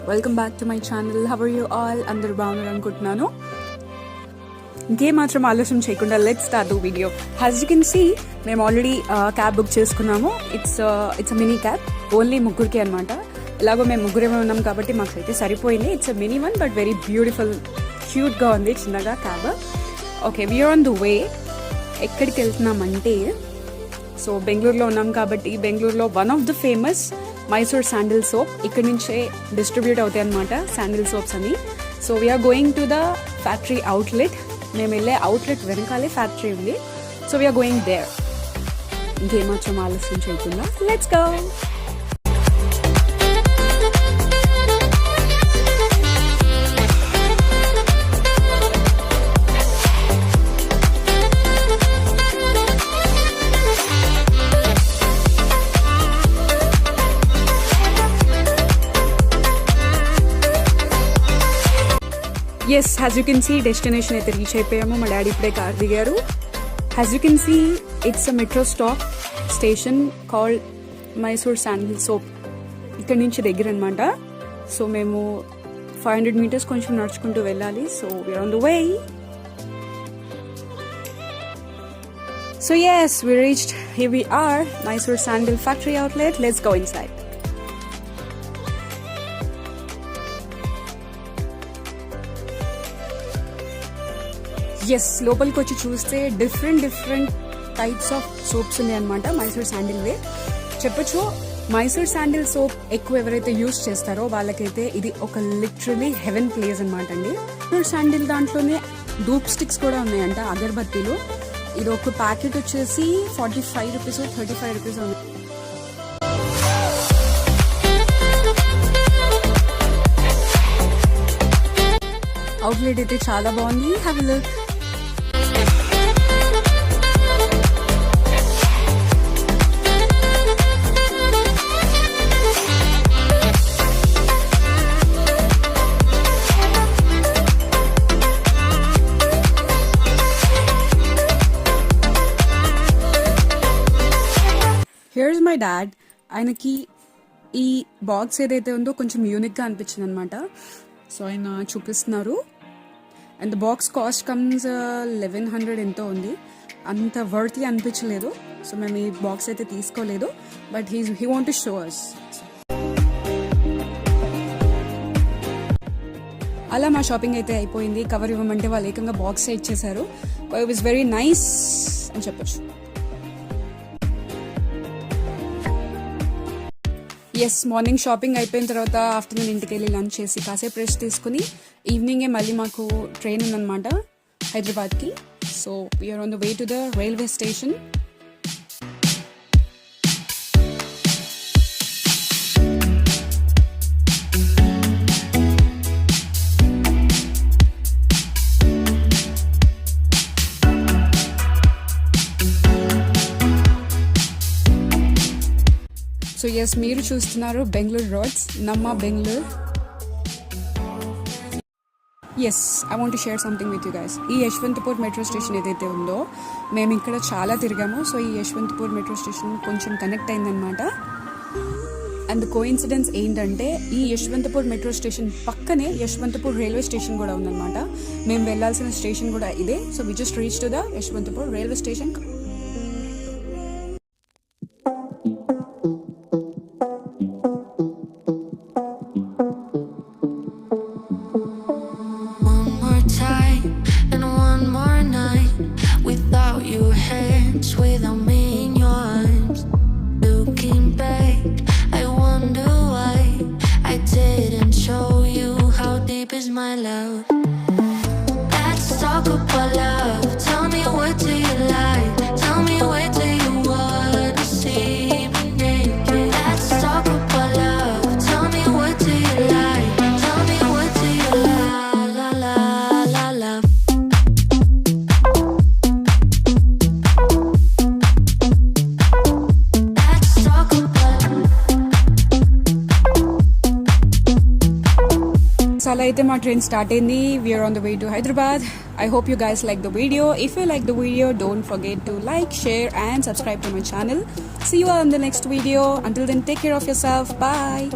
Welcome back to my channel. How are you all? అందరూ బాగున్నారు అనుకుంటున్నాను. ఇంకేమాత్రం ఆలోచన చేయకుండా let's start the video. As you can see మేము ఆల్రెడీ క్యాబ్ బుక్ చేసుకున్నాము. ఇట్స్ మినీ క్యాబ్, ఓన్లీ ముగ్గురికి అనమాట. ఎలాగో మేము ముగ్గురేమే ఉన్నాం కాబట్టి మాకైతే సరిపోయింది. It's mini one but very beautiful, క్యూట్గా ఉంది చిన్నగా cab. Okay, we're on the way. ఎక్కడికి వెళ్తున్నామంటే, సో బెంగళూరులో ఉన్నాం కాబట్టి బెంగళూరులో one of the famous Mysore sandal soap ఇక్కడి నుంచే డిస్ట్రిబ్యూట్ అవుతాయి అనమాట, శాండిల్ సోప్స్ అని. So we are going to the factory outlet. మేము వెళ్ళే అవుట్లెట్ వెనకాలే ఫ్యాక్టరీ ఉంది. So we are going there. ఇంకేమాత్రం ఆలస్యం చేయకుండా let's go. Yes, as you can see destination అయితే రీచ్ అయిపోయాము. మా డాడీ ఇప్పుడే కార్ దిగారు. As you can see it's a metro stop station called Mysore sandal soap. ఇక్కడి నుంచి దగ్గర అనమాట. సో మేము 500 meters కొంచెం నడుచుకుంటూ వెళ్ళాలి. So we're on the way. So yes, we reached. Here we are, Mysore Sandal factory outlet. Let's go inside. Yes, లోపలికి వచ్చి చూస్తే డిఫరెంట్ టైప్స్ ఆఫ్ సోప్స్ ఉన్నాయి అనమాట. మైసూర్ శాండిల్ వే చెప్పచ్చు. మైసూర్ శాండిల్ సోప్ ఎక్కువ ఎవరైతే యూస్ చేస్తారో వాళ్ళకైతే ఇది ఒక లిటరలీ హెవెన్ ప్లేస్ అనమాట అండి. మైసూర్ శాండిల్ దాంట్లోనే ధూప్ స్టిక్స్ కూడా ఉన్నాయంట, అగరబత్తీలు. ఇది ఒక ప్యాకెట్ వచ్చేసి 45 rupees 35 rupees ఉంది. అవుట్లెట్ అయితే చాలా బాగుంది. Have a look. Here's my dad. ఆయనకి ఈ బాక్స్ ఏదైతే ఉందో కొంచెం యూనిక్గా అనిపించింది అనమాట. సో ఆయన చూపిస్తున్నారు. And the box cost comes 1100 ఎంతో ఉంది. అంత వర్తీ అనిపించలేదు. సో మేము ఈ బాక్స్ అయితే తీసుకోలేదు. But he want to show us. అలా మా షాపింగ్ అయితే అయిపోయింది. కవర్ ఇవ్వమంటే వాళ్ళు ఏకంగా బాక్స్ ఇచ్చేసారు. ఇట్ వాస్ వెరీ నైస్ అని చెప్పొచ్చు. ఎస్, మార్నింగ్ షాపింగ్ అయిపోయిన తర్వాత ఆఫ్టర్నూన్ ఇంటికి వెళ్ళి లంచ్ చేసి కాసేపు రెస్ట్ తీసుకుని ఈవినింగే మళ్ళీ మాకు ట్రైన్ ఉందన్నమాట హైదరాబాద్కి. So we're on the way to the railway station. So yes, మీరు చూస్తున్నారు బెంగళూరు రోడ్స్, నమ్మ Bengaluru. Yes, I want to share something with you guys. ఈ యశ్వంతపూర్ మెట్రో స్టేషన్ ఏదైతే ఉందో మేము ఇక్కడ చాలా తిరిగాము. సో ఈ యశ్వంతపూర్ మెట్రో స్టేషన్ కొంచెం కనెక్ట్ అయిందనమాట. అండ్ కోఇన్సిడెన్స్ ఏంటంటే ఈ యశ్వంతపూర్ మెట్రో స్టేషన్ పక్కనే యశ్వంతపూర్ రైల్వే స్టేషన్ కూడా ఉందన్నమాట. మేము వెళ్ళాల్సిన స్టేషన్ కూడా ఇదే. So we just reach to the Yeshwantpur railway station. My love, let's talk about love. Tell me, what do you like? Tell me, where do you wanna see me naked? Let's talk about love. Tell me, what do you like? Tell me, what do you love? Let's talk about. అలా అయితే మా train start అయింది. We're on the way to Hyderabad. I hope you guys like the video. If you like the video, don't forget to like, share and subscribe to my channel. See you all in the next video. Until then, take care of yourself. Bye.